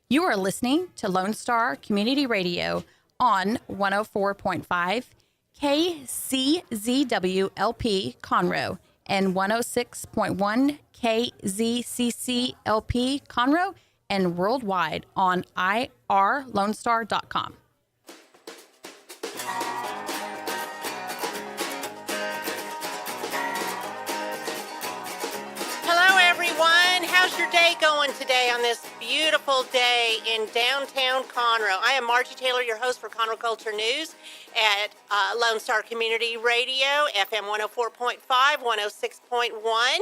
You are listening to Lone Star Community Radio on 104.5 KCZWLP Conroe and 106.1 KZCCLP Conroe and worldwide on irlonestar.com. Hello, everyone. How's your day going today on this beautiful day in downtown Conroe? I am Margie Taylor, your host for Conroe Culture News at Lone Star Community Radio, FM 104.5, 106.1.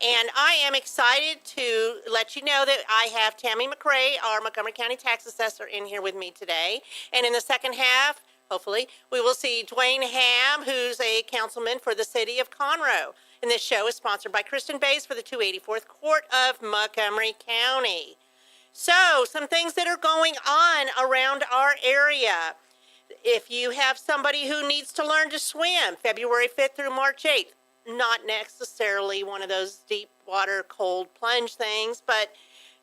And I am excited to let you know that I have Tammy McRae, our Montgomery County Tax Assessor, in here with me today. And in the second half, hopefully, we will see Duane Ham, who's a councilman for the city of Conroe. And this show is sponsored by Kristen Bays for the 284th Court of Montgomery County. So, some things that are going on around our area. If you have somebody who needs to learn to swim, February 5th through March 8th, not necessarily one of those deep water, cold plunge things, but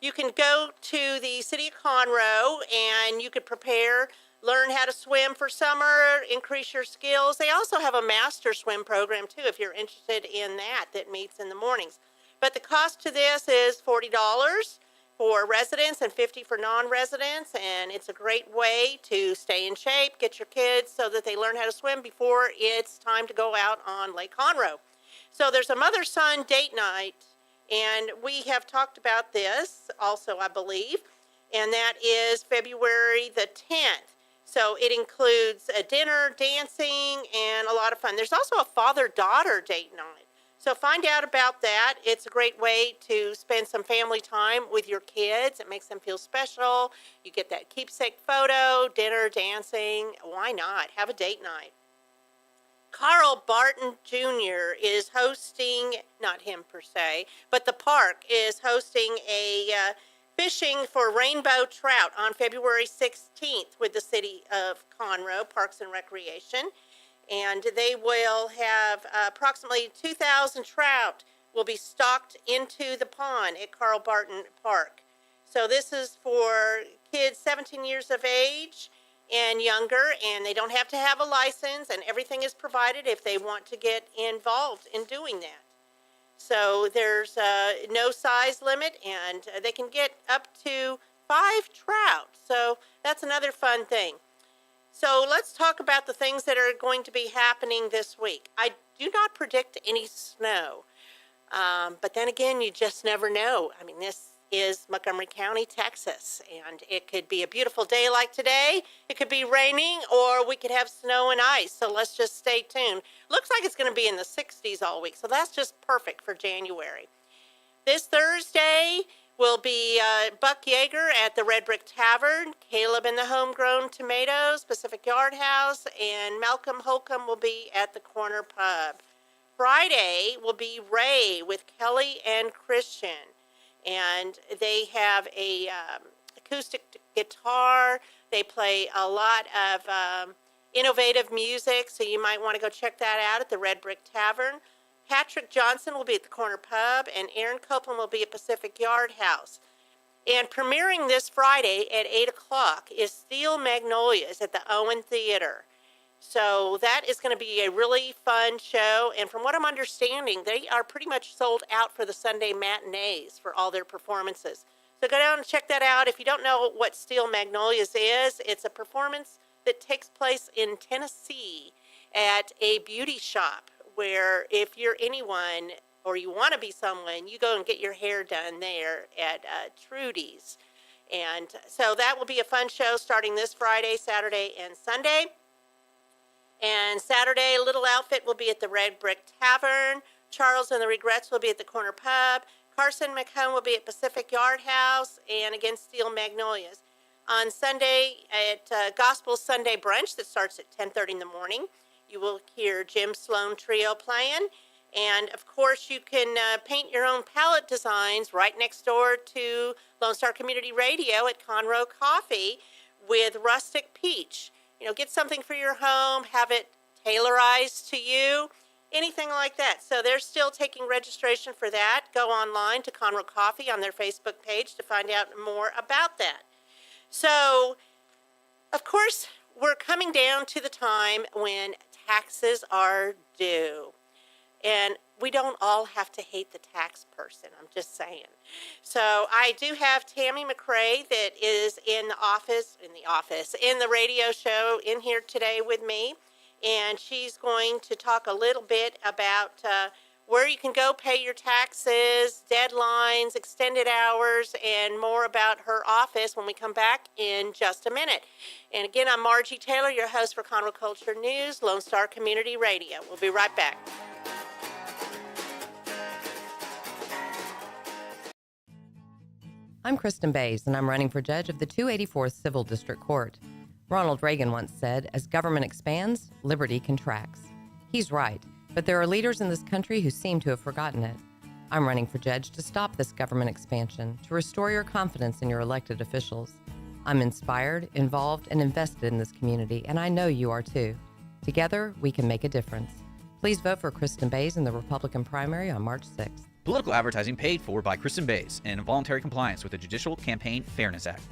you can go to the city of Conroe and you could prepare, learn how to swim for summer, increase your skills. They also have a master swim program too, if you're interested in that meets in the mornings. But the cost to this is $40 for residents and $50 for non-residents, and it's a great way to stay in shape, get your kids so that they learn how to swim before it's time to go out on Lake Conroe. So there's a mother-son date night, and we have talked about this also, I believe, and that is February the 10th. So it includes a dinner, dancing, and a lot of fun. There's also a father-daughter date night. So find out about that. It's a great way to spend some family time with your kids. It makes them feel special. You get that keepsake photo, dinner, dancing. Why not? Have a date night. Carl Barton Jr. is hosting, not him per se, but the park is hosting a fishing for rainbow trout on February 16th with the city of Conroe, Parks and Recreation. And they will have approximately 2,000 trout will be stocked into the pond at Carl Barton Park. So this is for kids 17 years of age and younger, and they don't have to have a license, and everything is provided if they want to get involved in doing that. So there's no size limit, and they can get up to 5 trout. So that's another fun thing. So let's talk about the things that are going to be happening this week. I do not predict any snow, but then again, you just never know. I mean, this is Montgomery County, Texas, and it could be a beautiful day like today. It could be raining, or we could have snow and ice, so let's just stay tuned. Looks like it's going to be in the 60s all week, so that's just perfect for January. This Thursday will be Buck Yeager at the Red Brick Tavern, Caleb and the Homegrown Tomatoes, Pacific Yard House, and Malcolm Holcomb will be at the Corner Pub. Friday will be Ray with Kelly and Christian. And they have a acoustic guitar. They play a lot of innovative music, so you might want to go check that out at the Red Brick Tavern. Patrick Johnson will be at the Corner Pub, and Aaron Copeland will be at Pacific Yard House. And premiering this Friday at 8 o'clock is Steel Magnolias at the Owen Theater. So that is going to be a really fun show, and from what I'm understanding, they are pretty much sold out for the Sunday matinees for all their performances. So go down and check that out. If you don't know what Steel Magnolias is, it's a performance that takes place in Tennessee at a beauty shop where if you're anyone or you want to be someone, you go and get your hair done there at Trudy's. And so that will be a fun show starting this Friday, Saturday, and Sunday. And Saturday, Little Outfit will be at the Red Brick Tavern. Charles and the Regrets will be at the Corner Pub. Carson McComb will be at Pacific Yard House. And again, Steel Magnolias. On Sunday at Gospel Sunday Brunch that starts at 10:30 in the morning, you will hear Jim Sloan Trio playing. And, of course, you can paint your own palette designs right next door to Lone Star Community Radio at Conroe Coffee with Rustic Peach. You know, get something for your home, have it tailorized to you, anything like that. So they're still taking registration for that. Go online to Conroe Coffee on their Facebook page to find out more about that. So, of course, we're coming down to the time when taxes are due. And we don't all have to hate the tax person. I'm just saying. So I do have Tammy McRae that is in the radio show in here today with me. And she's going to talk a little bit about where you can go pay your taxes, deadlines, extended hours, and more about her office when we come back in just a minute. And again, I'm Margie Taylor, your host for Conroe Culture News, Lone Star Community Radio. We'll be right back. I'm Kristen Bays, and I'm running for judge of the 284th Civil District Court. Ronald Reagan once said, "As government expands, liberty contracts." He's right, but there are leaders in this country who seem to have forgotten it. I'm running for judge to stop this government expansion, to restore your confidence in your elected officials. I'm inspired, involved, and invested in this community, and I know you are too. Together, we can make a difference. Please vote for Kristen Bays in the Republican primary on March 6th. Political advertising paid for by Kristen Bays in voluntary compliance with the Judicial Campaign Fairness Act.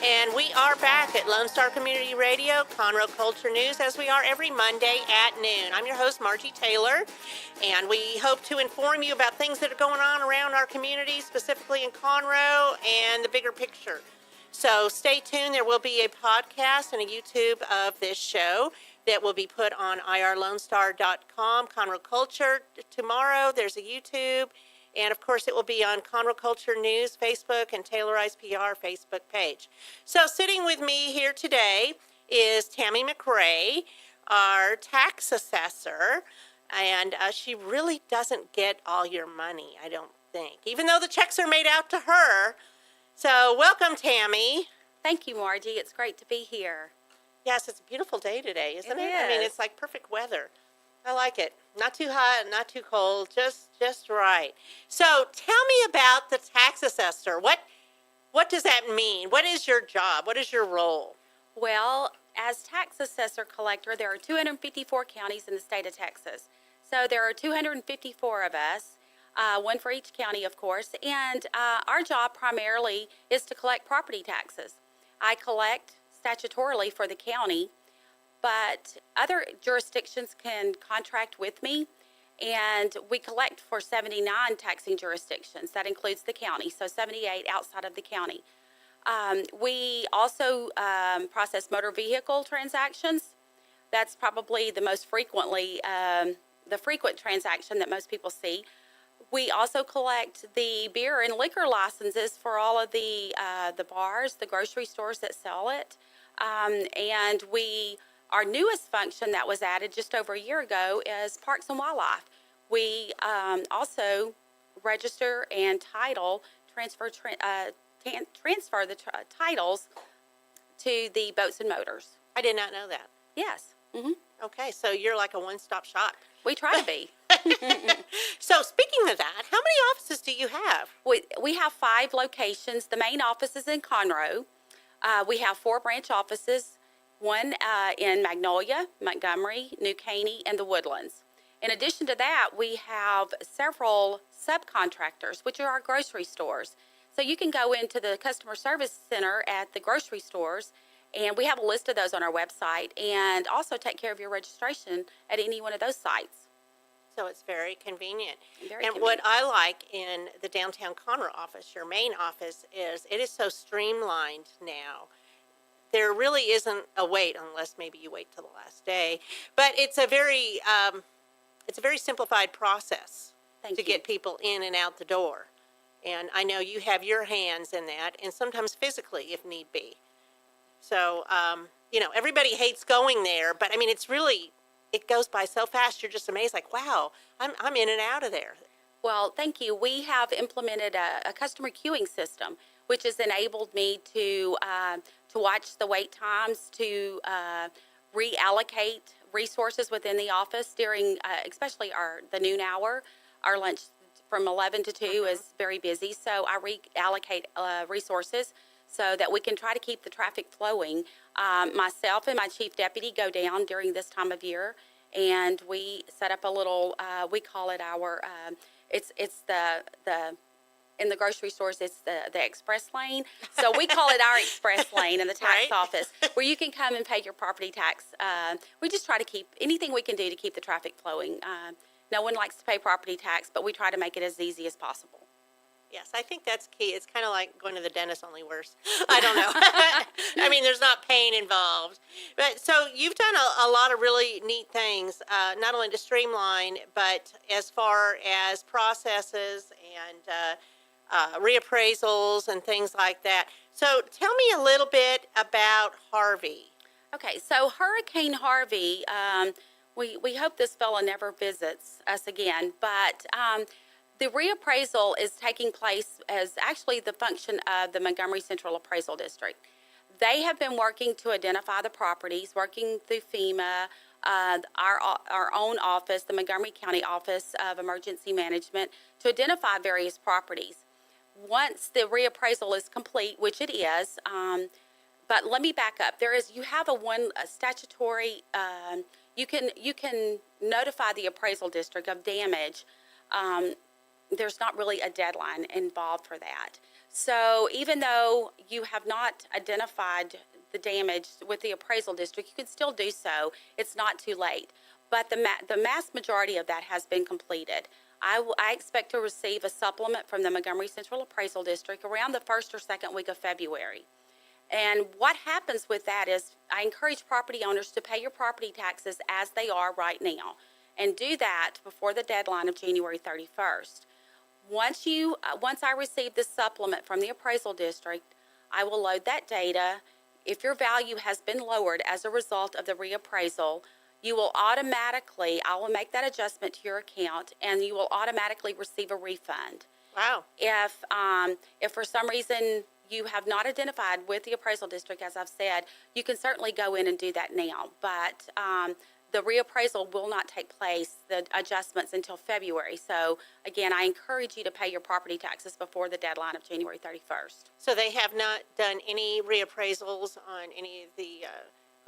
And we are back at Lone Star Community Radio, Conroe Culture News, as we are every Monday at noon. I'm your host, Margie Taylor, and we hope to inform you about things that are going on around our community, specifically in Conroe, and the bigger picture. So stay tuned. There will be a podcast and a YouTube of this show that will be put on irlonestar.com, Conroe Culture. Tomorrow, there's a YouTube. And, of course, it will be on Conroe Culture News, Facebook, and Taylorized PR Facebook page. So sitting with me here today is Tammy McRae, our tax assessor. And she really doesn't get all your money, I don't think, even though the checks are made out to her. So welcome, Tammy. Thank you, Margie. It's great to be here. Yes, it's a beautiful day today, isn't it? It I mean, is. it's like perfect weather. I like it. Not too hot, not too cold, just right. So tell me about the tax assessor. What does that mean? What is your job? What is your role? Well, as tax assessor collector, there are 254 counties in the state of Texas. So there are 254 of us, one for each county, of course. And our job primarily is to collect property taxes. I collect statutorily for the county, but other jurisdictions can contract with me, and we collect for 79 taxing jurisdictions. That includes the county, so 78 outside of the county. We also process motor vehicle transactions. That's probably the most frequently, the frequent transaction that most people see. We also collect the beer and liquor licenses for all of the bars, the grocery stores that sell it, and our newest function that was added just over a year ago is Parks and Wildlife. We also register and transfer the titles to the boats and motors. I did not know that. Yes. Mm-hmm. Okay, so you're like a one-stop shop. We try to be. So speaking of that, how many offices do you have? We have 5 locations. The main office is in Conroe. We have 4 branch offices. One in Magnolia, Montgomery, New Caney, and the Woodlands. In addition to that, we have several subcontractors, which are our grocery stores. So you can go into the customer service center at the grocery stores, and we have a list of those on our website, and also take care of your registration at any one of those sites. So it's very convenient. Very and convenient. what I like in the downtown Conroe office, your main office, is it is so streamlined now. There really isn't a wait, unless maybe you wait till the last day. But it's a very simplified process to get people in and out the door. And I know you have your hands in that, and sometimes physically if need be. So, everybody hates going there, but I mean, it goes by so fast. You're just amazed, like, wow, I'm in and out of there. Well, thank you. We have implemented a customer queuing system, which has enabled me to watch the wait times, to reallocate resources within the office during, especially the noon hour. Our lunch from 11 to 2 is very busy, so I reallocate resources so that we can try to keep the traffic flowing. Myself and my chief deputy go down during this time of year, and we set up a little, we call it our, it's the in the grocery stores, it's the express lane. So we call it our express lane in the tax Right. office, where you can come and pay your property tax. We just try to keep anything we can do to keep the traffic flowing. No one likes to pay property tax, but we try to make it as easy as possible. Yes, I think that's key. It's kind of like going to the dentist, only worse. I don't know. I mean, there's not pain involved. But so you've done a lot of really neat things, not only to streamline, but as far as processes and reappraisals and things like that. So tell me a little bit about Harvey. Okay, so Hurricane Harvey, we hope this fella never visits us again, but the reappraisal is taking place as actually the function of the Montgomery Central Appraisal District. They have been working to identify the properties, working through FEMA, our own office, the Montgomery County Office of Emergency Management, to identify various properties. Once the reappraisal is complete, which it is, but let me back up. You have a statutory. You can notify the appraisal district of damage. There's not really a deadline involved for that. So even though you have not identified the damage with the appraisal district, you can still do so. It's not too late. But the mass majority of that has been completed. I expect to receive a supplement from the Montgomery Central Appraisal District around the first or second week of February. And what happens with that is I encourage property owners to pay your property taxes as they are right now, and do that before the deadline of January 31st. Once I receive the supplement from the appraisal district, I will load that data. If your value has been lowered as a result of the reappraisal, I will make that adjustment to your account, and you will automatically receive a refund. Wow. If for some reason you have not identified with the appraisal district, as I've said, you can certainly go in and do that now. But the reappraisal will not take place, the adjustments, until February. So, again, I encourage you to pay your property taxes before the deadline of January 31st. So they have not done any reappraisals on any of the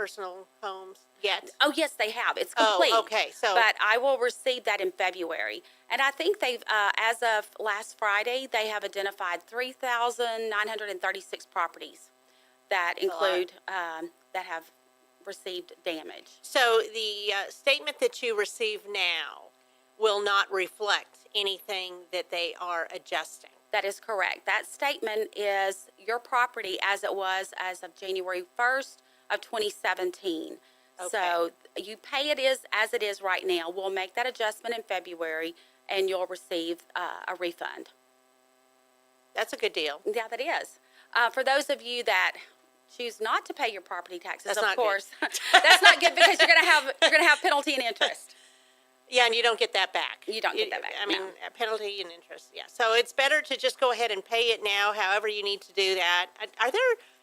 personal homes yet? Oh, yes, they have. It's complete. Oh, okay. So, but I will receive that in February. And I think they've, as of last Friday, they have identified 3,936 properties that include, that have received damage. So the statement that you receive now will not reflect anything that they are adjusting. That is correct. That statement is your property as it was as of January 1st of 2017. Okay. So you pay it as it is right now. We'll make that adjustment in February, and you'll receive a refund. That's a good deal. Yeah, that is. For those of you that choose not to pay your property taxes, That's of course, that's not good, because you're gonna have penalty and interest. Yeah, and you don't get that back. You don't get that back. I mean, no. penalty and interest. Yeah. So it's better to just go ahead and pay it now, however you need to do that.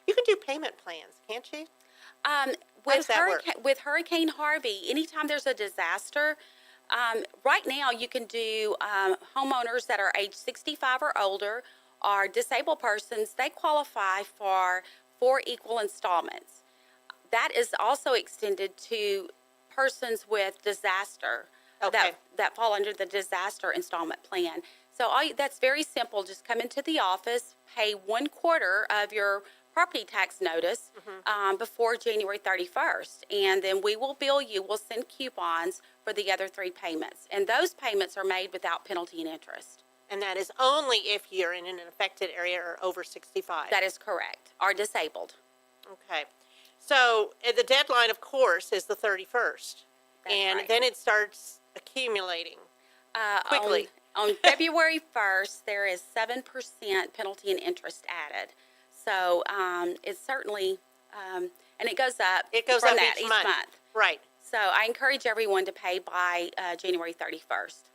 You can do payment plans, can't you? How does that work? With Hurricane Harvey, anytime there's a disaster, right now you can do homeowners that are age 65 or older, or disabled persons. They qualify for 4 equal installments. That is also extended to persons with disaster. Okay. That fall under the disaster installment plan. So that's very simple. Just come into the office, pay 1/4 of your property tax notice before January 31st, and then we will bill you. We'll send coupons for the other 3 payments, and those payments are made without penalty and interest. And that is only if you're in an affected area or over 65. That is correct. Or disabled. Okay. So the deadline, of course, is the 31st. That's and right. then it starts accumulating quickly. On February 1st, there is 7% penalty and interest added. So it's certainly, and it goes up. It goes from up that each month. Right. So I encourage everyone to pay by January 31st.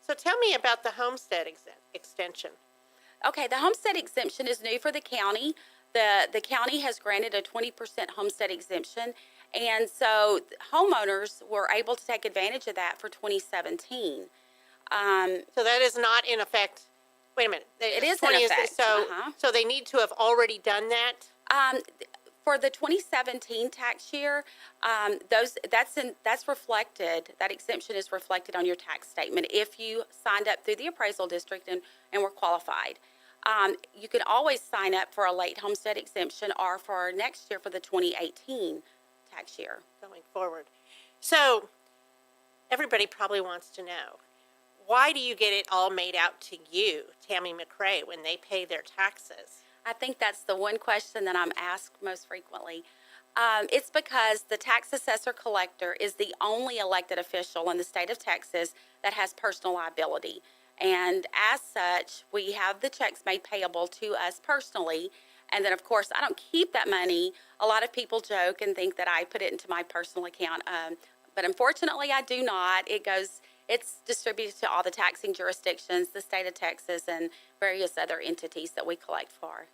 So tell me about the homestead extension. Okay, the homestead exemption is new for the county. The county has granted a 20% homestead exemption, and so homeowners were able to take advantage of that for 2017. So that is not in effect. Wait a minute. It is in effect. So they need to have already done that? For the 2017 tax year, that's reflected. That exemption is reflected on your tax statement if you signed up through the appraisal district and were qualified. You can always sign up for a late homestead exemption or for next year for the 2018 tax year. Going forward. So everybody probably wants to know, why do you get it all made out to you, Tammy McRae, when they pay their taxes? I think that's the one question that I'm asked most frequently. It's because the tax assessor collector is the only elected official in the state of Texas that has personal liability. And as such, we have the checks made payable to us personally. And then, of course, I don't keep that money. A lot of people joke and think that I put it into my personal account. But unfortunately, I do not. It's distributed to all the taxing jurisdictions, the state of Texas, and various other entities that we collect for.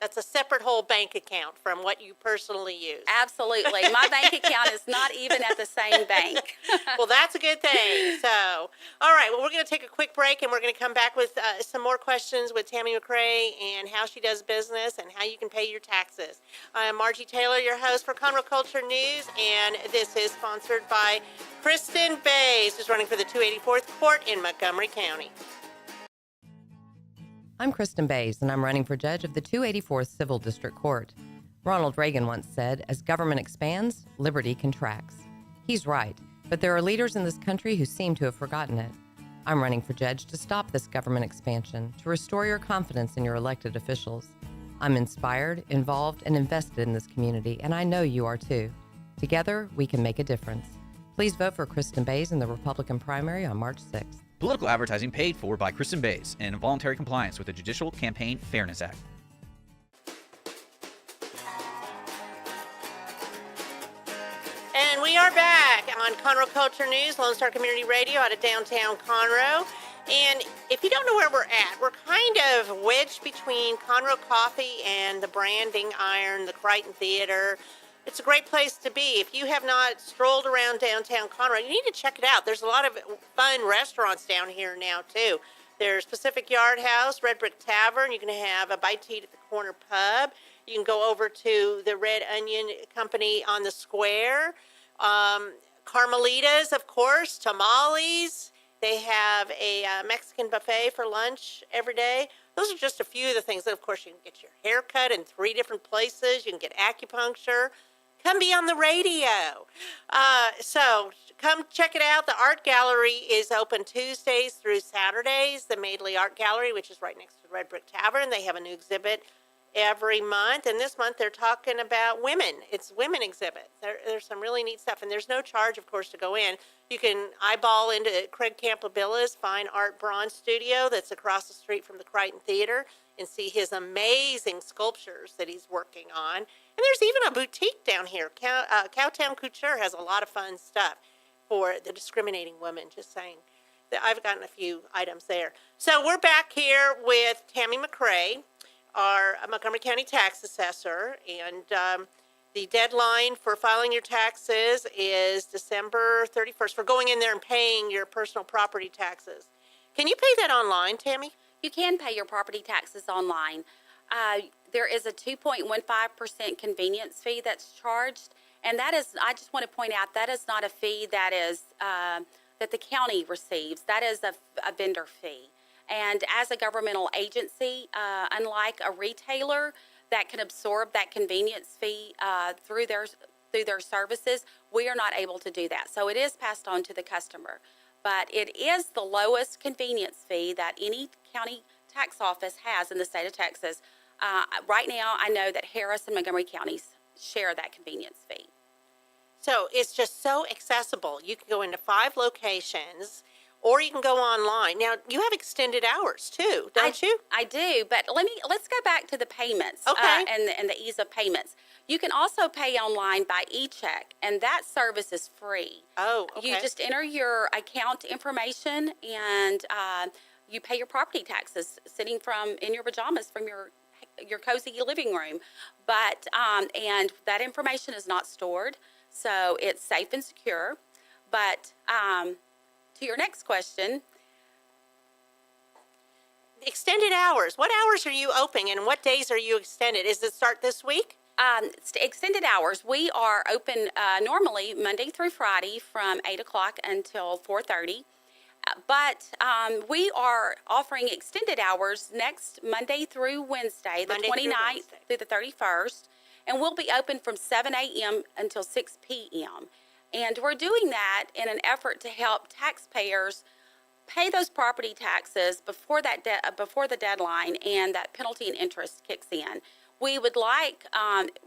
That's a separate whole bank account from what you personally use. Absolutely. My bank account is not even at the same bank. Well, that's a good thing. So, all right. Well, we're going to take a quick break, and we're going to come back with some more questions with Tammy McRae and how she does business and how you can pay your taxes. I'm Margie Taylor, your host for Conroe Culture News, and this is sponsored by Kristen Bays, who's running for the 284th Court in Montgomery County. I'm Kristen Bays, and I'm running for judge of the 284th Civil District Court. Ronald Reagan once said, as government expands, liberty contracts. He's right, but there are leaders in this country who seem to have forgotten it. I'm running for judge to stop this government expansion, to restore your confidence in your elected officials. I'm inspired, involved, and invested in this community, and I know you are too. Together, we can make a difference. Please vote for Kristen Bays in the Republican primary on March 6th. Political advertising paid for by Kristen Bays and in voluntary compliance with the Judicial Campaign Fairness Act. And we are back on Conroe Culture News, Lone Star Community Radio out of downtown Conroe. And if you don't know where we're at, we're kind of wedged between Conroe Coffee and the Branding Iron, the Crichton Theater. It's a great place to be. If you have not strolled around downtown Conroe, you need to check it out. There's a lot of fun restaurants down here now, too. There's Pacific Yard House, Red Brick Tavern. You can have a bite to eat at the corner pub. You can go over to the Red Onion Company on the square. Carmelitas, of course, tamales. They have a Mexican buffet for lunch every day. Those are just a few of the things. Of course, you can get your hair cut in 3 different places. You can get acupuncture. Come be on the radio. So come check it out. The art gallery is open Tuesdays through Saturdays. The Madeley Art Gallery, which is right next to the Red Brick Tavern. They have a new exhibit every month. And this month they're talking about women. It's women exhibits. There's some really neat stuff. And there's no charge, of course, to go in. You can eyeball into Craig Campabilla's Fine Art Bronze Studio that's across the street from the Crichton Theater and see his amazing sculptures that he's working on. And there's even a boutique down here. Cowtown Couture has a lot of fun stuff for the discriminating woman, just saying. I've gotten a few items there. So we're back here with Tammy McRae, our Montgomery County tax assessor, and the deadline for filing your taxes is December 31st for going in there and paying your personal property taxes. Can you pay that online, Tammy? You can pay your property taxes online. There is a 2.15% convenience fee that's charged, and that is, I just want to point out, that is not a fee that is that the county receives. That is a vendor fee. And as a governmental agency, unlike a retailer that can absorb that convenience fee through their services, we are not able to do that. So it is passed on to the customer. But it is the lowest convenience fee that any county tax office has in the state of Texas. Right now, I know that Harris and Montgomery counties share that convenience fee. So it's just so accessible. You can go into 5 locations, or you can go online. Now, you have extended hours too, don't you? I do, but let's go back to the payments. Okay. And the ease of payments. You can also pay online by e-check, and that service is free. Oh, okay. You just enter your account information, and you pay your property taxes sitting in your pajamas from your cozy living room. But and that information is not stored, so it's safe and secure. But to your next question, extended hours. What hours are you open, and what days are you extended? Is it start this week? Extended hours. We are open normally Monday through Friday from 8 o'clock until 4:30. But we are offering extended hours next Monday through Wednesday, the 29th through the 31st. And we'll be open from 7 a.m. until 6 p.m. And we're doing that in an effort to help taxpayers pay those property taxes before before the deadline and that penalty and interest kicks in. We would like,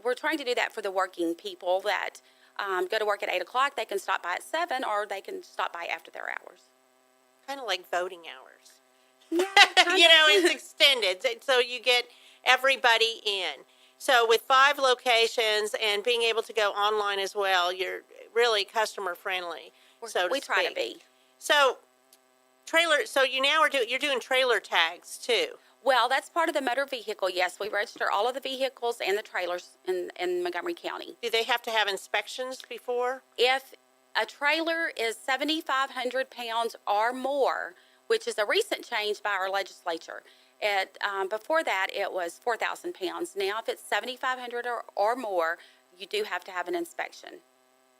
we're trying to do that for the working people that go to work at 8 o'clock. They can stop by at 7, or they can stop by after their hours. Kind of like voting hours. Yeah, It's extended, so you get everybody in. So with 5 locations and being able to go online as well, you're really customer friendly. We try to be. So you're doing trailer tags too. Well, that's part of the motor vehicle. Yes, we register all of the vehicles and the trailers in Montgomery County. Do they have to have inspections before? If a trailer is 7,500 pounds or more, which is a recent change by our legislature. Before that, it was 4,000 pounds. Now, if it's 7,500 or more, you do have to have an inspection.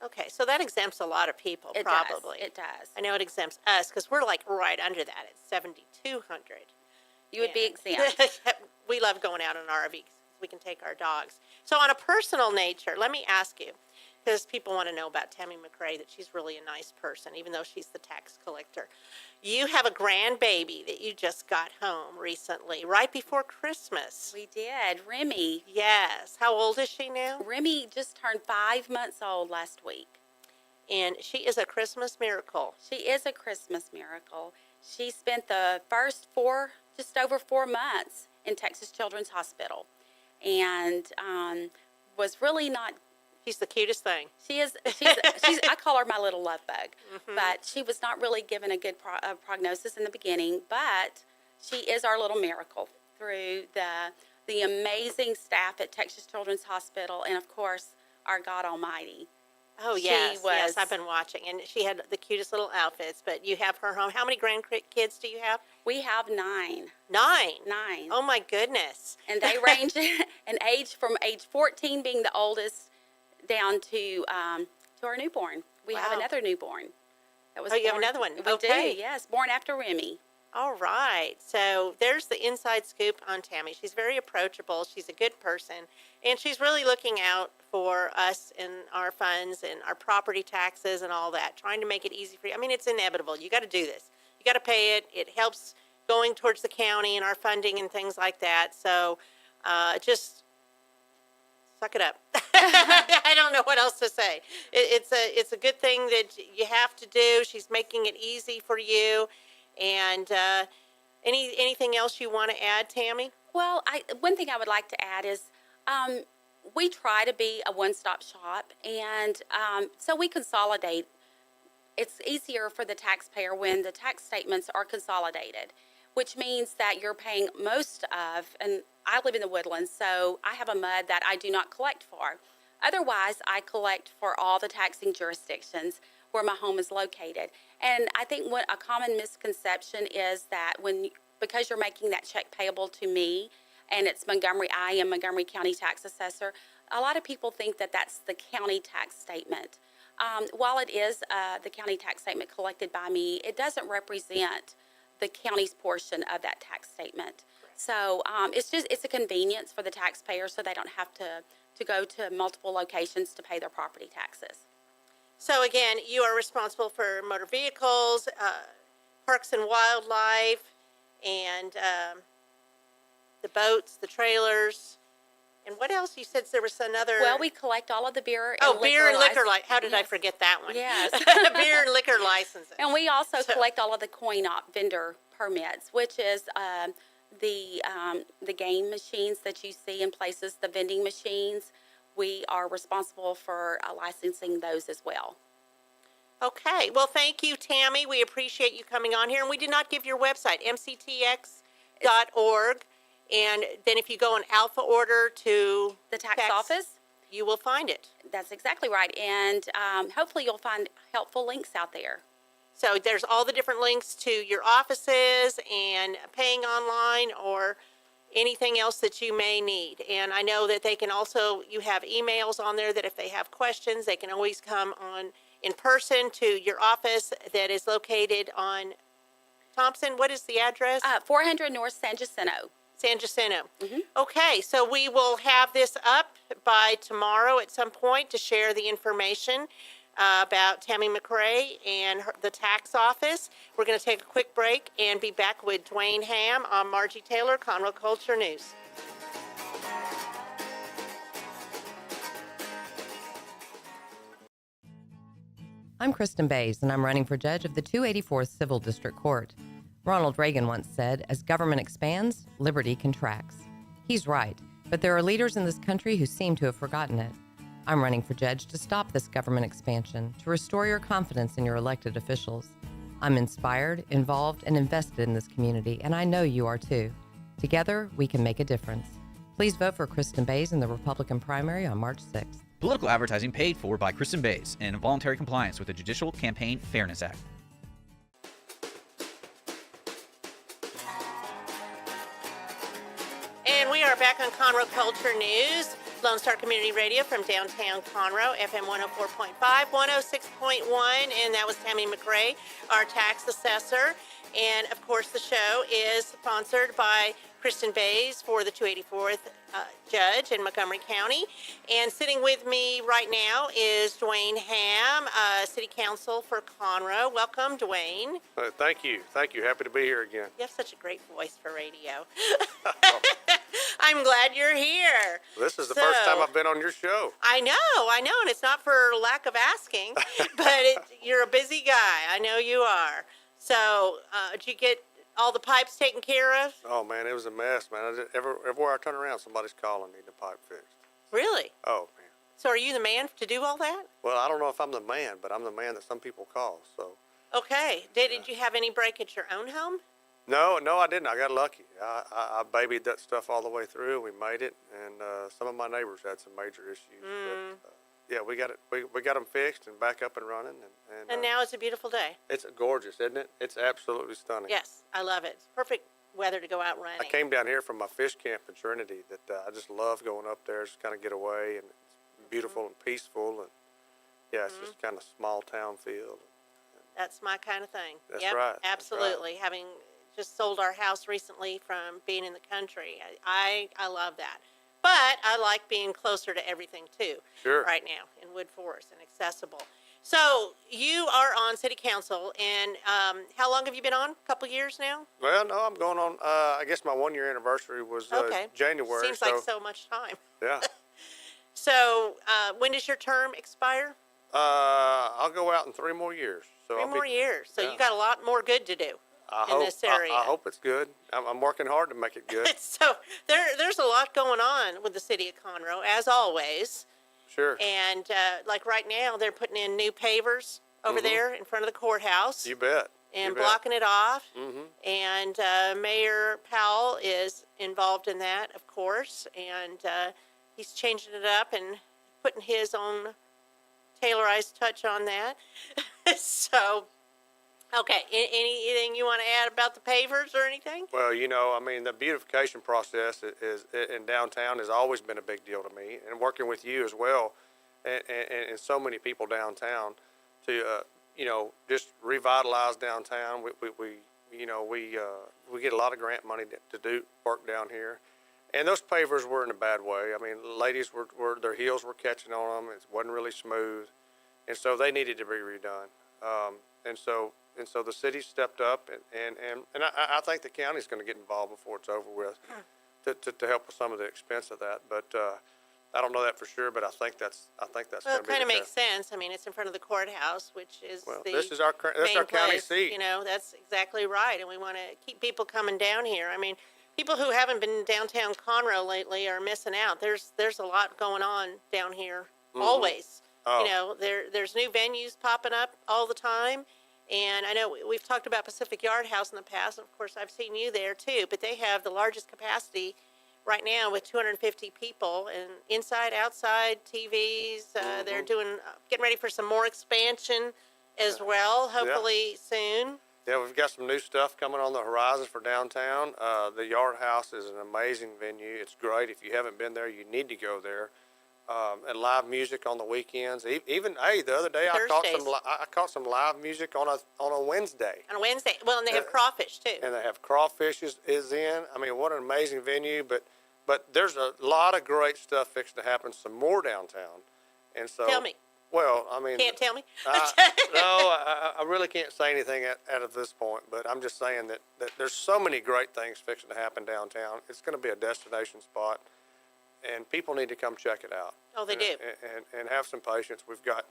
Okay, so that exempts a lot of people, probably. It does. I know it exempts us because we're like right under that at 7,200. You would be exempt. We love going out in an RV because we can take our dogs. So on a personal nature, let me ask you, because people want to know about Tammy McRae, that she's really a nice person, even though she's the tax collector. You have a grandbaby that you just got home recently, right before Christmas. We did. Remy. Yes. How old is she now? Remy just turned 5 months old last week. And she is a Christmas miracle. She is a Christmas miracle. She spent the first just over 4 months in Texas Children's Hospital, and was really not. She's the cutest thing. She is. She's. I call her my little love bug. Mm-hmm. But she was not really given a good prognosis in the beginning. But she is our little miracle through the amazing staff at Texas Children's Hospital, and of course our God Almighty. Oh, yes, yes, I've been watching. And she had the cutest little outfits, but you have her home. How many grandkids do you have? We have 9. 9? 9. Oh, my goodness. And they range in age from age 14 being the oldest down to our newborn. We have another newborn. That was you have another one? We do, yes, born after Remy. All right. So there's the inside scoop on Tammy. She's very approachable. She's a good person. And she's really looking out for us and our funds and our property taxes and all that, trying to make it easy for you. I mean, it's inevitable. You got to do this. You got to pay it. It helps going towards the county and our funding and things like that. So just suck it up. I don't know what else to say. It's a good thing that you have to do. She's making it easy for you. And anything else you want to add, Tammy? Well, one thing I would like to add is we try to be a one-stop shop, and so we consolidate. It's easier for the taxpayer when the tax statements are consolidated, which means that you're paying most of, and I live in the Woodlands, so I have a MUD that I do not collect for. Otherwise, I collect for all the taxing jurisdictions where my home is located. And I think what a common misconception is that because you're making that check payable to me, and it's Montgomery, I am Montgomery County Tax Assessor, a lot of people think that that's the county tax statement. While it is the county tax statement collected by me, it doesn't represent the county's portion of that tax statement. So it's a convenience for the taxpayer, so they don't have to go to multiple locations to pay their property taxes. So again, you are responsible for motor vehicles, parks and wildlife, and the boats, the trailers, and what else? You said there was another. Well, we collect all of the beer and liquor. Beer and liquor licenses. How did I forget that one? Yes. Beer and liquor licenses. And we also collect all of the coin-op vendor permits, which is the game machines that you see in places, the vending machines. We are responsible for licensing those as well. Okay. Well, thank you, Tammy. We appreciate you coming on here. And we did not give your website, mctx.org. And then if you go in alpha order to the tax office, you will find it. That's exactly right. And hopefully you'll find helpful links out there. So there's all the different links to your offices and paying online or anything else that you may need. And I know that they can also, you have emails on there that if they have questions, they can always come on in person to your office that is located on Thompson. What is the address? 400 North San Jacinto. San Jacinto. Okay, so we will have this up by tomorrow at some point to share the information about Tammy McRae and the tax office. We're going to take a quick break and be back with Duane Ham on Margie Taylor, Conroe Culture News. I'm Kristen Bays, and I'm running for judge of the 284th Civil District Court. Ronald Reagan once said, as government expands, liberty contracts. He's right, but there are leaders in this country who seem to have forgotten it. I'm running for judge to stop this government expansion, to restore your confidence in your elected officials. I'm inspired, involved, and invested in this community, and I know you are too. Together, we can make a difference. Please vote for Kristen Bays in the Republican primary on March 6th. Political advertising paid for by Kristen Bays and in voluntary compliance with the Judicial Campaign Fairness Act. And we are back on Conroe Culture News, Lone Star Community Radio from downtown Conroe, FM 104.5, 106.1, and that was Tammy McRae, our tax assessor. And, of course, the show is sponsored by Kristen Bays for the 284th Judge in Montgomery County. And sitting with me right now is Duane Ham, City Council for Conroe. Welcome, Duane. Thank you. Thank you. Happy to be here again. You have such a great voice for radio. I'm glad you're here. This is the first time I've been on your show. I know, and it's not for lack of asking, but you're a busy guy. I know you are. So, did you get all the pipes taken care of? Oh, man, it was a mess, man. Everywhere I turn around, somebody's calling, needing a pipe fixed. Really? Oh, man. So, are you the man to do all that? Well, I don't know if I'm the man, but I'm the man that some people call, so. Okay. Did you have any break at your own home? No, I didn't. I got lucky. I babied that stuff all the way through. We made it, and some of my neighbors had some major issues. But, yeah, we got it. We got them fixed and back up and running. And now it's a beautiful day. It's gorgeous, isn't it? It's absolutely stunning. Yes, I love it. It's perfect weather to go out running. I came down here from my fish camp in Trinity that I just love going up there, just kind of get away, and it's beautiful and peaceful, and yeah, it's just kind of small town feel. That's my kind of thing. That's yep, right. Absolutely. That's right. Having just sold our house recently from being in the country, I love that. But I like being closer to everything too. Sure. Right now in Wood Forest and accessible. So you are on City Council, and how long have you been on? A couple years now? Well, no, I'm going on. I guess my 1 year anniversary was January. Seems like so much time. Yeah. So when does your term expire? I'll go out in 3 more years. So 3 more years. So yeah. you got a lot more good to do in this area. I hope it's good. I'm working hard to make it good. So there's a lot going on with the city of Conroe, as always. Sure. And like right now, they're putting in new pavers over there in front of the courthouse. You bet. And blocking it off. Mm-hmm. And Mayor Powell is involved in that, of course. And he's changing it up and putting his own Taylorized touch on that. So, okay, anything you want to add about the pavers or anything? Well, I mean, the beautification process is in downtown has always been a big deal to me, and working with you as well, and so many people downtown to just revitalize downtown. We get a lot of grant money to do work down here. And those pavers were in a bad way. I mean, ladies were their heels were catching on them. It wasn't really smooth, and so they needed to be redone. And so the city stepped up, and I think the county's going to get involved before it's over with to help with some of the expense of that. But I don't know that for sure. But I think that's Well, going to be. it kind of makes sense. I mean, it's in front of the courthouse, which is this is our county place. seat. That's exactly right, and we want to keep people coming down here. I mean, people who haven't been downtown Conroe lately are missing out. There's a lot going on down here always. Oh. There's new venues popping up all the time. And I know we've talked about Pacific Yard House in the past. And of course, I've seen you there too. But they have the largest capacity right now with 250 people, and inside, outside, TVs. They're getting ready for some more expansion as well, hopefully soon. Yeah, we've got some new stuff coming on the horizon for downtown. The Yard House is an amazing venue. It's great. If you haven't been there, you need to go there. And live music on the weekends. Even the other day I caught some live music on a Wednesday. On a Wednesday. Well, and they have crawfish too. And they have crawfish is in. I mean, what an amazing venue. But there's a lot of great stuff fixing to happen. Some more downtown. And so Tell me. Well, I mean, Can't tell me. I really can't say anything out of this point. But I'm just saying that there's so many great things fixing to happen downtown. It's going to be a destination spot. And people need to come check it out. Oh, they do. And have some patience. We've got,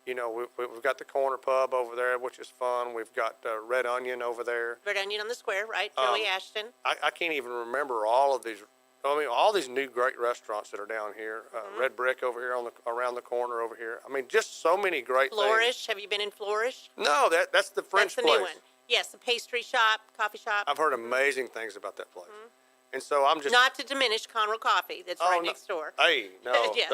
we've got the Corner Pub over there, which is fun. We've got Red Onion over there. Red Onion on the square, right? Joey Ashton. I can't even remember all of these. I mean, all these new great restaurants that are down here. Red Brick over here around the corner over here. I mean, just so many great Flourish. things. Have you been in Flourish? No, that's the French place. That's the new one. Yes, the pastry shop, coffee shop. I've heard amazing things about that place. And so I'm just not to diminish Conroe Coffee, that's right next door. Hey, no, Yeah.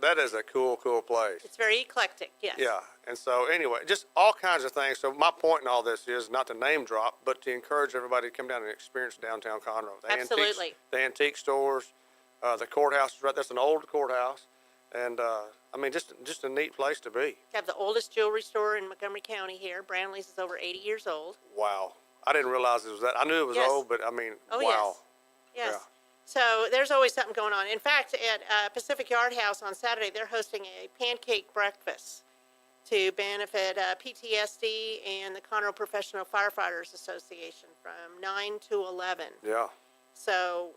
that is a cool place. It's very eclectic, yes. Yeah, and so anyway, just all kinds of things. So my point in all this is not to name drop, but to encourage everybody to come down and experience downtown Conroe. Absolutely. The antique stores, the courthouse is right. That's an old courthouse, and I mean just a neat place to be. We have the oldest jewelry store in Montgomery County here. Brownlee's is over 80 years old. Wow, I didn't realize it was that. I knew it was old, but I mean, wow. Yes. Yes. Yeah. So there's always something going on. In fact, at Pacific Yard House on Saturday, they're hosting a pancake breakfast to benefit PTSD and the Conroe Professional Firefighters Association from 9 to 11. Yeah. So,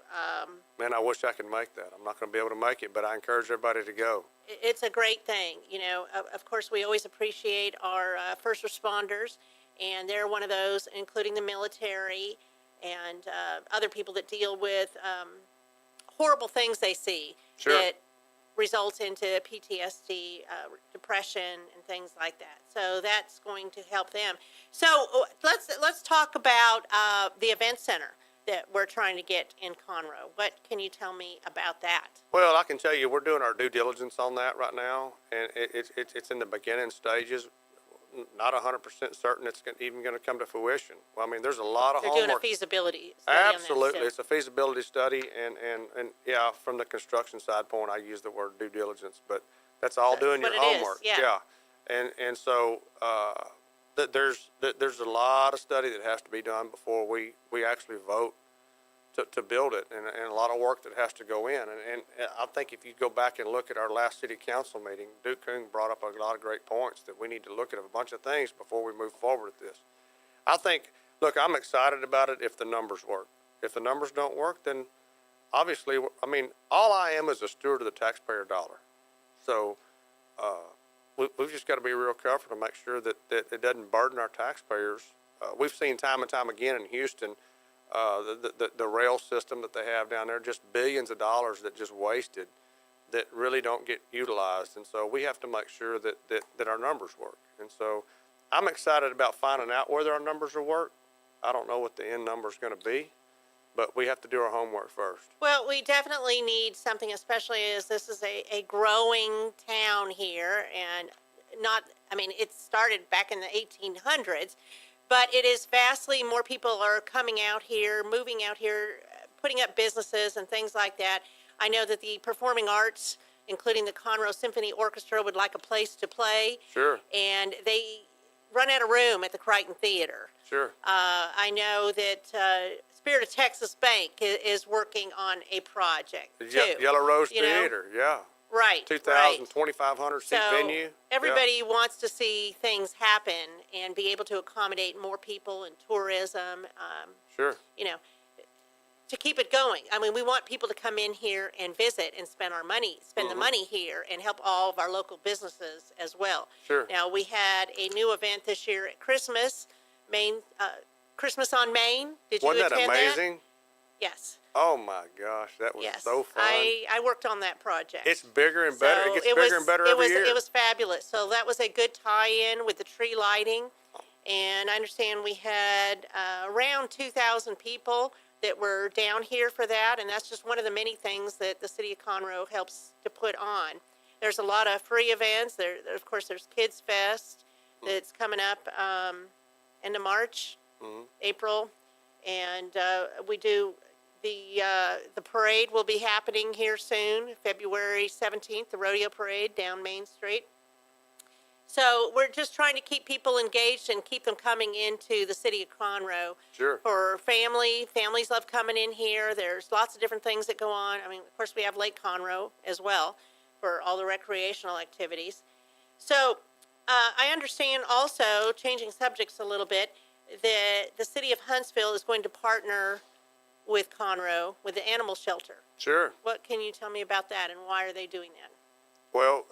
man, I wish I could make that. I'm not going to be able to make it, but I encourage everybody to go. It's a great thing. Of course, we always appreciate our first responders, and they're one of those, including the military and other people that deal with horrible things they see that results into PTSD, depression, and things like that. So that's going to help them. So let's talk about the event center that we're trying to get in Conroe. What can you tell me about that? Well, I can tell you we're doing our due diligence on that right now, and it's in the beginning stages. Not 100% certain it's even going to come to fruition. Well, I mean, there's a lot of They're homework. doing a feasibility study. Absolutely, it's a feasibility study, and yeah, from the construction side point, I use the word due diligence, but that's all doing your homework. Yeah. And so there's a lot of study that has to be done before we actually vote to build it, and a lot of work that has to go in. And I think if you go back and look at our last city council meeting, Duke Coon brought up a lot of great points that we need to look at a bunch of things before we move forward with this. I think, look, I'm excited about it if the numbers work. If the numbers don't work, then obviously, I mean, all I am is a steward of the taxpayer dollar. So we've just got to be real careful to make sure that it doesn't burden our taxpayers. We've seen time and time again in Houston, the rail system that they have down there, just billions of dollars that just wasted that really don't get utilized. And so we have to make sure that our numbers work. And so I'm excited about finding out whether our numbers will work. I don't know what the end number is going to be, but we have to do our homework first. Well, we definitely need something, especially as this is a growing town here, and it started back in the 1800s, but it is vastly more people are coming out here, moving out here, putting up businesses and things like that. I know that the performing arts, including the Conroe Symphony Orchestra, would like a place to play. Sure. And they run out of room at the Crichton Theater. Sure. I know that Spirit of Texas Bank is working on a project, too. Yellow Rose Theater, yeah. Right. 2,000, 2,500 seat venue. Everybody wants to see things happen and be able to accommodate more people and tourism. Sure. To keep it going. I mean, we want people to come in here and visit and spend the money here and help all of our local businesses as well. Sure. Now, we had a new event this year at Christmas, Christmas on Main. Did you attend that? Wasn't that amazing? Yes. Oh my gosh, that was so fun. I worked on that project. It's bigger and better. It gets bigger and better every year. It was fabulous. So that was a good tie-in with the tree lighting. And I understand we had around 2,000 people that were down here for that. And that's just one of the many things that the city of Conroe helps to put on. There's a lot of free events. Of course, there's Kids Fest that's coming up. end of March, April, and we do the parade will be happening here soon, February 17th, the rodeo parade down Main Street. So we're just trying to keep people engaged and keep them coming into the city of Conroe. Sure. For families love coming in here. There's lots of different things that go on. I mean, of course, we have Lake Conroe as well for all the recreational activities. So I understand also, changing subjects a little bit, that the city of Huntsville is going to partner with Conroe, with the animal shelter. Sure. What can you tell me about that, and why are they doing that? Well,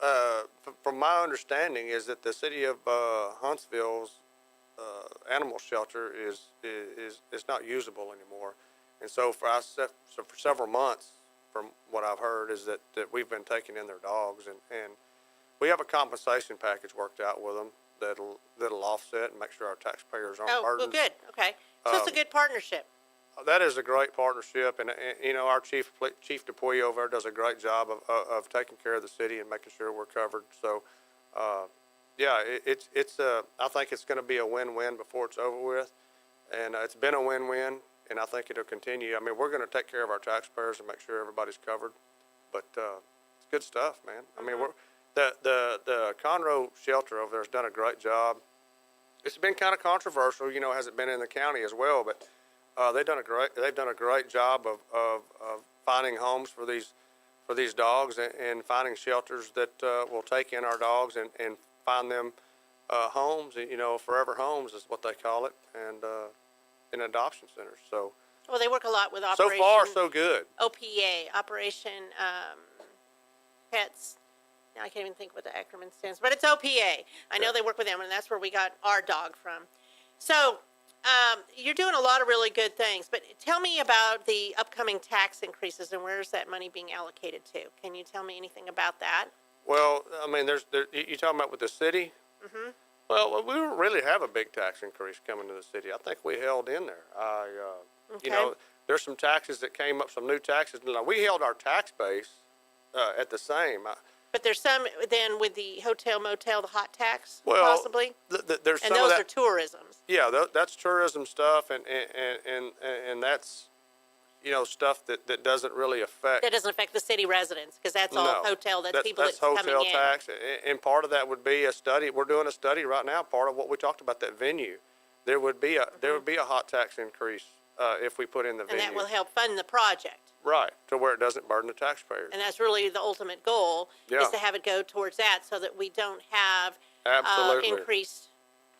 from my understanding is that the city of Huntsville's animal shelter is not usable anymore, and so for several months, from what I've heard, is that we've been taking in their dogs, and we have a compensation package worked out with them that'll offset and make sure our taxpayers aren't burdened. Oh, well, good. Okay, so it's a good partnership. That is a great partnership, and you know, our Chief DePuy over there does a great job of taking care of the city and making sure we're covered. So, yeah, I think it's going to be a win-win before it's over with, and it's been a win-win, and I think it'll continue. I mean, we're going to take care of our taxpayers and make sure everybody's covered, but it's good stuff, man. I mean, the Conroe shelter over there has done a great job. It's been kind of controversial, you know, has it been in the county as well, but they've done a great job of finding homes for these dogs and finding shelters that will take in our dogs and find them homes. You know, forever homes is what they call it, and in adoption centers. So. Well, they work a lot with Operation. So far, so good. OPA, Operation Pets. Now I can't even think what the acronym stands, but it's OPA. I know they work with them, and that's where we got our dog from. So. You're doing a lot of really good things, but tell me about the upcoming tax increases and where's that money being allocated to? Can you tell me anything about that? Well, I mean, you talking about with the city? Mm-hmm. Well, we don't really have a big tax increase coming to the city. I think we held in there. Okay. You know, there's some taxes that came up, some new taxes. We held our tax base at the same. But there's some then with the hotel, motel, the hot tax, well, possibly? There's and some those of that, are tourisms. Yeah, that's tourism stuff, and that's, you know, stuff that doesn't really affect. That doesn't affect the city residents, because that's all hotel. That's people that's hotel coming tax, and part of that would be a study. We're doing a study right now. Part of what we talked about, that venue, there would be a hot tax increase if we put in the venue, and that will help fund the project. Right, to where it doesn't burden the taxpayers. And that's really the ultimate goal, is to have it go towards that, so that we don't have increased.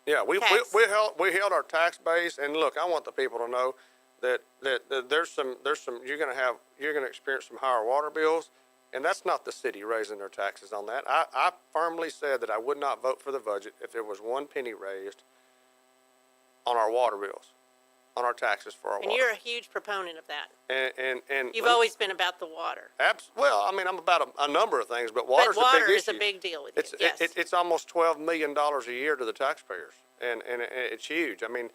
Yeah, we held our tax base, and look, I want the people to know that there's some you're going to experience some higher water bills, and that's not the city raising their taxes on that. I firmly said that I would not vote for the budget if there was 1 penny raised on our water bills, on our taxes for our water. And you're a huge proponent of that. And you've always been about the water. Well, I mean, I'm about a number of things, but water is a big deal with you. Yes. It's almost $12 million a year to the taxpayers, and it's huge. I mean,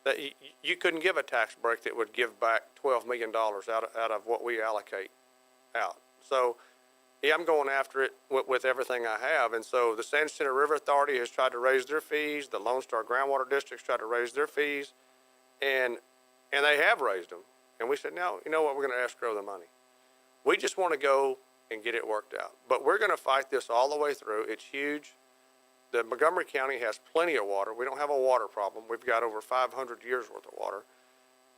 that you couldn't give a tax break that would give back $12 million out of what we allocate out. So, yeah, I'm going after it with everything I have. And so the San Jacinto River Authority has tried to raise their fees. The Lone Star Groundwater District's tried to raise their fees. And they have raised them. And we said, no, you know what, we're going to escrow the money. We just want to go and get it worked out. But we're going to fight this all the way through. It's huge. The Montgomery County has plenty of water. We don't have a water problem. We've got over 500 years worth of water.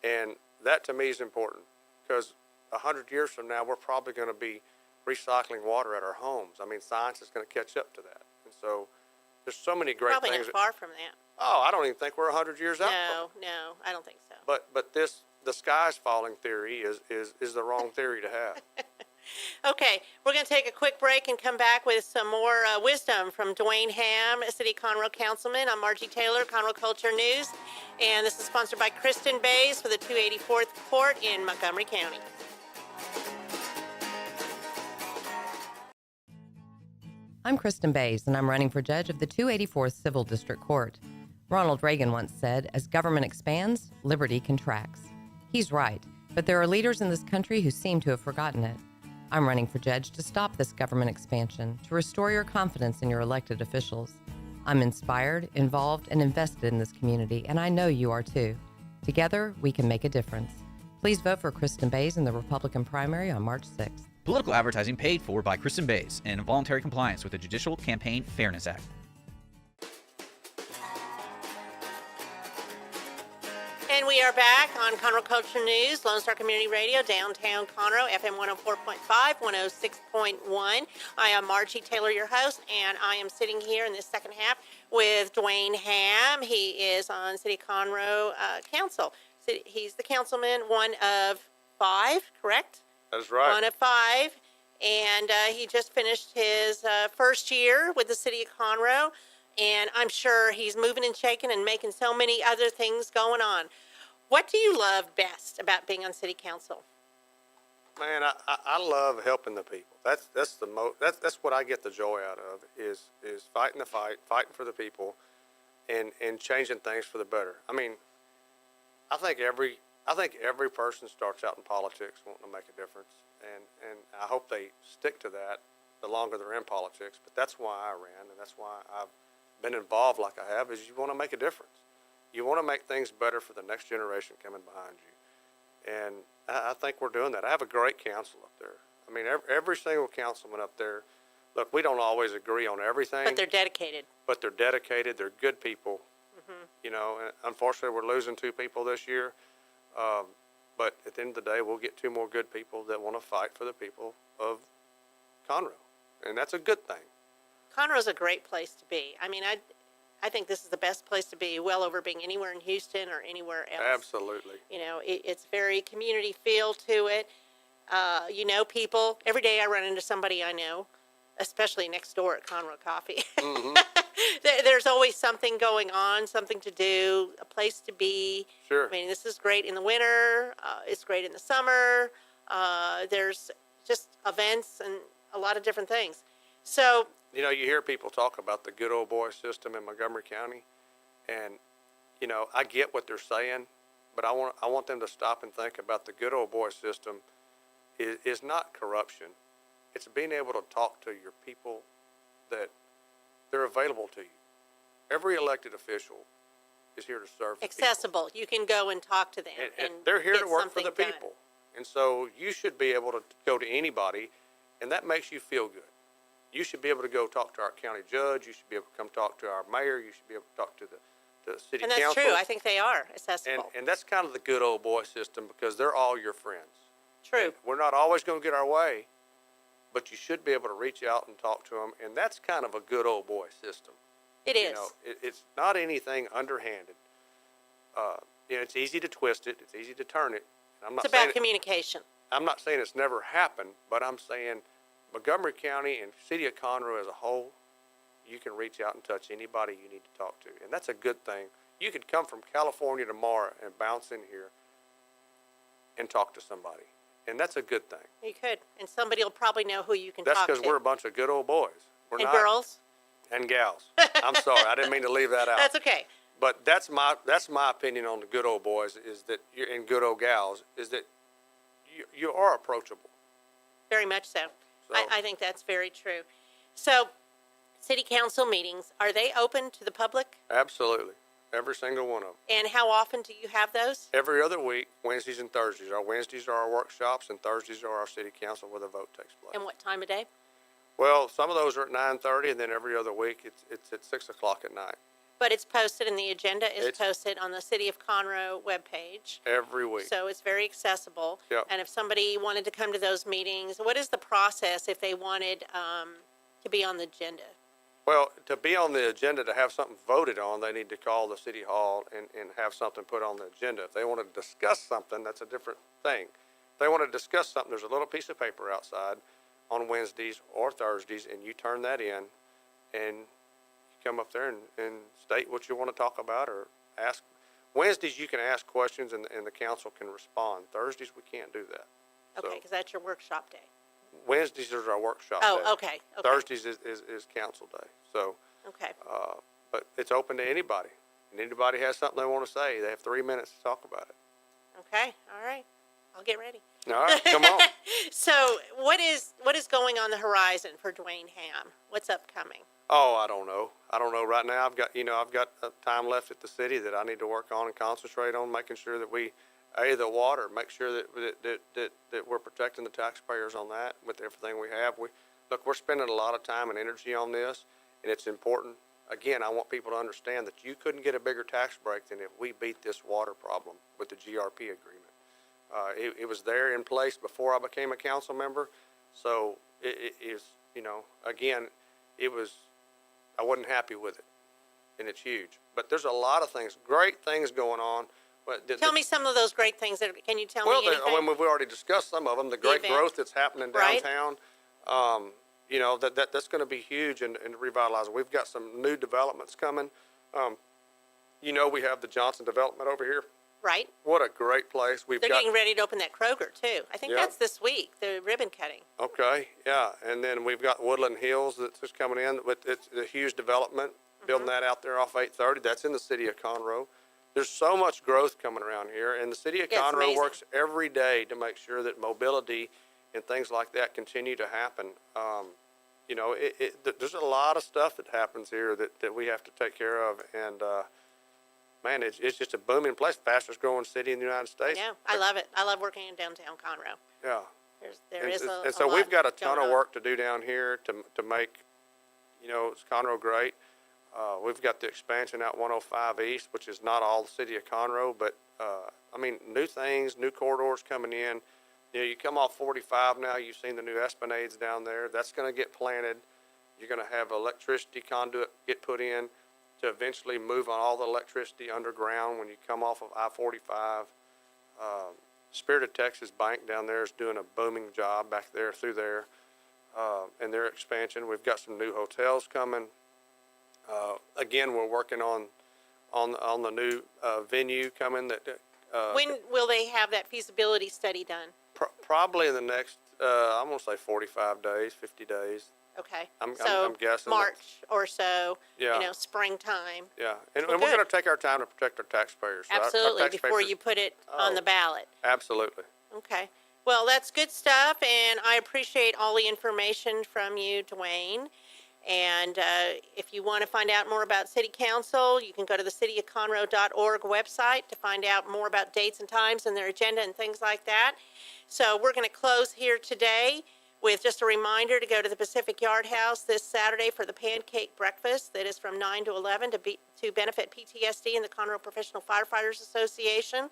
And that to me is important, because 100 years from now, we're probably going to be recycling water at our homes. I mean, science is going to catch up to that. And so there's so many great probably things. Probably not far from that. Oh, I don't even think we're 100 years out. No, I don't think so. But the sky's falling theory is the wrong theory to have. Okay, we're going to take a quick break and come back with some more wisdom from Duane Ham, City Conroe Councilman. I'm Margie Taylor, Conroe Culture News, and this is sponsored by Kristen Bays for the 284th Court in Montgomery County. I'm Kristen Bays, and I'm running for judge of the 284th Civil District Court. Ronald Reagan once said, as government expands, liberty contracts. He's right, but there are leaders in this country who seem to have forgotten it. I'm running for judge to stop this government expansion, to restore your confidence in your elected officials. I'm inspired, involved, and invested in this community, and I know you are too. Together, we can make a difference. Please vote for Kristen Bays in the Republican primary on March 6th. Political advertising paid for by Kristen Bays and in voluntary compliance with the Judicial Campaign Fairness Act. And we are back on Conroe Culture News, Lone Star Community Radio, downtown Conroe, FM 104.5, 106.1. I am Margie Taylor, your host, and I am sitting here in this second half with Duane Ham. He is on City Conroe Council. He's the councilman, one of 5, correct? That's right. One of 5. And he just finished his first year with the city of Conroe. And I'm sure he's moving and shaking and making so many other things going on. What do you love best about being on city council? Man, I love helping the people. That's what I get the joy out of is fighting the fight, fighting for the people, and changing things for the better. I mean, I think every person starts out in politics wanting to make a difference, and I hope they stick to that the longer they're in politics. But that's why I ran, and that's why I've been involved like I have. Is you want to make a difference. You want to make things better for the next generation coming behind you, and I think we're doing that. I have a great council up there. I mean, every single councilman up there. Look, we don't always agree on everything, But they're dedicated. They're good people. You know, and unfortunately, we're losing 2 people this year. But at the end of the day, we'll get 2 more good people that want to fight for the people of Conroe, and that's a good thing. Conroe's a great place to be. I mean, I think this is the best place to be, well over being anywhere in Houston or anywhere else. Absolutely. You know, it's very community feel to it. You know people. Every day I run into somebody I know, especially next door at Conroe Coffee. There's always something going on, something to do, a place to be. Sure. I mean, this is great in the winter. It's great in the summer. There's just events and a lot of different things. So, you know, you hear people talk about the good old boy system in Montgomery County, and, you know, I get what they're saying, but I want them to stop and think about the good old boy system is not corruption. It's being able to talk to your people that they're available to you. Every elected official is here to serve the accessible. You can go and talk to them. And they're here get to work for the something done. people. And so you should be able to go to anybody, and that makes you feel good. You should be able to go talk to our county judge. You should be able to come talk to our mayor. You should be able to talk to the city council. And that's true. I think they are accessible. And that's kind of the good old boy system because they're all your friends. True. And we're not always going to get our way, but you should be able to reach out and talk to them. And that's kind of a good old boy system. It is. You know, it's not anything underhanded. You know, it's easy to twist it. It's easy to turn it. And I'm not It's about saying communication. I'm not saying it's never happened, but I'm saying Montgomery County and City of Conroe as a whole, you can reach out and touch anybody you need to talk to. And that's a good thing. You could come from California tomorrow and bounce in here and talk to somebody. And that's a good thing. You could. And somebody will probably know who you can That's talk to. because we're a bunch of good old boys. We're and not, girls. And gals. I'm sorry. I didn't mean to leave that out. That's okay. But that's my opinion on the good old boys is that and good old gals is that you are approachable. Very much so. So- I think that's very true. So, city council meetings, are they open to the public? Absolutely. Every single one of them. And how often do you have those? Every other week, Wednesdays and Thursdays. Our Wednesdays are our workshops, and Thursdays are our city council where the vote takes place. And what time of day? Well, some of those are at 9:30, and then every other week it's at 6 o'clock at night. But it's posted, and the agenda is It's- posted on the City of Conroe webpage. Every week. So it's very accessible. Yep. And if somebody wanted to come to those meetings, what is the process if they wanted to be on the agenda? Well, to be on the agenda, to have something voted on, they need to call the city hall and have something put on the agenda. If they want to discuss something, that's a different thing. If they want to discuss something, there's a little piece of paper outside on Wednesdays or Thursdays, and you turn that in, and you come up there and state what you want to talk about or ask. Wednesdays, you can ask questions, and the council can respond. Thursdays, we can't do that. Okay, So because that's your workshop day. Wednesdays is our workshop day. Oh, okay. Thursdays is council day. So, Okay. but it's open to anybody. And anybody has something they want to say, they have 3 minutes to talk about it. Okay. All right. I'll get ready. All right, come on. So what is going on the horizon for Duane Ham? What's upcoming? Oh, I don't know. I don't know. Right now, I've got time left at the city that I need to work on and concentrate on, making sure that we, the water, make sure that we're protecting the taxpayers on that with everything we have. We're spending a lot of time and energy on this, and it's important. Again, I want people to understand that you couldn't get a bigger tax break than if we beat this water problem with the GRP agreement. It was there in place before I became a council member, so it is, again, I wasn't happy with it, and it's huge. But there's a lot of things, great things going on. Tell me some of those great things. Can you tell me anything? We've already discussed some of them. The great growth that's happening downtown, that's going to be huge and revitalizing. We've got some new developments coming. We have the Johnson development over here. Right. What a great place. They're getting ready to open that Kroger, too. I think that's this week, the ribbon cutting. Okay, yeah. And then we've got Woodland Hills that's just coming in. It's a huge development, building that out there off 830. That's in the city of Conroe. There's so much growth coming around here, and the city of Conroe works every day to make sure that mobility and things like that continue to happen. There's a lot of stuff that happens here that we have to take care of, and man, it's just a booming place, fastest growing city in the United States. Yeah, I love it. I love working in downtown Conroe. Yeah. And so we've got a ton of work to do down here to make, Conroe great. We've got the expansion out 105 East, which is not all the city of Conroe, but new things, new corridors coming in. You come off 45 now, you've seen the new Esplanades down there. That's going to get planted. You're going to have electricity conduit get put in to eventually move on all the electricity underground when you come off of I-45. Spirit of Texas Bank down there is doing a booming job back there through there, and their expansion. We've got some new hotels coming. Again, we're working on the new venue coming. When will they have that feasibility study done? Probably in the next, I'm going to say 45 days, 50 days. Okay. I'm guessing. March or so, yeah. Springtime. Yeah, and we're going to take our time to protect our taxpayers. Absolutely, our before you put it on the ballot. Absolutely. Okay. Well, that's good stuff, and I appreciate all the information from you, Duane. And if you want to find out more about City Council, you can go to the cityofconroe.org website to find out more about dates and times and their agenda and things like that. So we're going to close here today with just a reminder to go to the Pacific Yard House this Saturday for the pancake breakfast that is from 9 to 11 to benefit PTSD and the Conroe Professional Firefighters Association.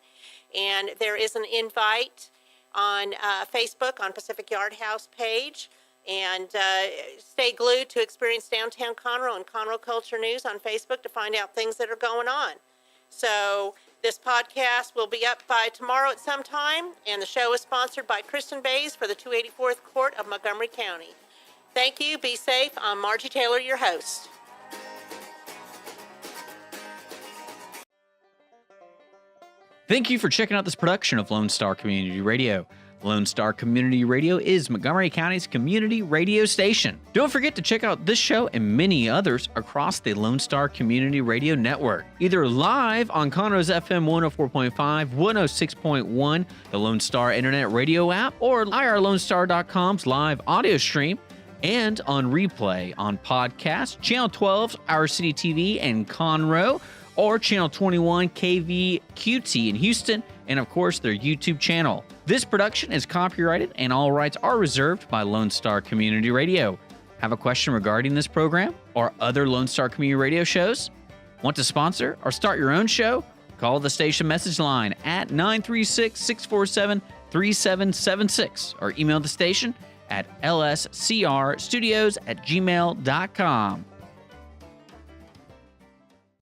And there is an invite on Facebook on Pacific Yard House page. And stay glued to Experience Downtown Conroe and Conroe Culture News on Facebook to find out things that are going on. So this podcast will be up by tomorrow at some time, and the show is sponsored by Kristen Bays for the 284th Court of Montgomery County. Thank you. Be safe. I'm Margie Taylor, your host. Thank you for checking out this production of Lone Star Community Radio. Lone Star Community Radio is Montgomery County's community radio station. Don't forget to check out this show and many others across the Lone Star Community Radio Network, either live on Conroe's FM 104.5, 106.1, the Lone Star Internet Radio app, or irlonestar.com's live audio stream, and on replay on podcast, Channel 12's Our City TV in Conroe, or Channel 21 KVQT in Houston, and of course their YouTube channel. This production is copyrighted and all rights are reserved by Lone Star Community Radio. Have a question regarding this program or other Lone Star Community Radio shows? Want to sponsor or start your own show? Call the station message line at 936-647-3776 or email the station at lscrstudios@gmail.com.